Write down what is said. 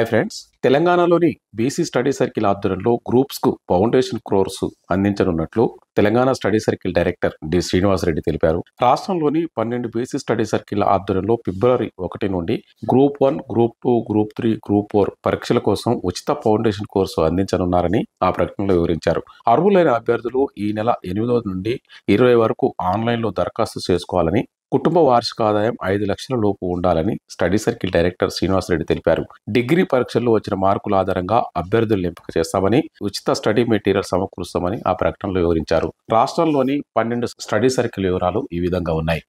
Hi friends, తెలంగాణలోని BC study circle ఆధ్వర్యంలో గ్రూప్స్కు ఫౌండేషన్ కోర్సు అందించనున్నట్లు Telangana study circle director D Srinivasa Reddy తెలిపారు. రాష్ట్రంలోని 12 బీసీ స్టడీ సర్కిల్ ఆధ్వర్యంలో ఫిబ్రవరి 1 నుండి గ్రూప్ 1, గ్రూప్ 2, గ్రూప్ 3, గ్రూప్ 4 పరీక్షల కోసం ఉచిత ఫౌండేషన్ కోర్సు అందించనున్నారని ఆ ప్రకటనలో వివరించారు. అర్హులైన అభ్యర్థులు ఈ నెల 8 నుండి 20 వరకు ఆన్లైన్లో దరఖాస్తు చేసుకోవాలని, కుటుంబ వార్షిక ఆదాయం 5 లక్షల లోపు ఉండాలని స్టడీ సర్కిల్ డైరెక్టర్ శ్రీనివాసరెడ్డి తెలిపారు. డిగ్రీ పరీక్షల్లో వచ్చిన మార్కుల ఆధారంగా అభ్యర్థులను ఎంపిక చేస్తామని, ఉచిత స్టడీ మెటీరియల్ సమకూరుస్తామని ఆ ప్రకటనలో వివరించారు. రాష్ట్రంలోని 12 స్టడీ సర్కిల్ వివరాలు ఈ విధంగా ఉన్నాయి.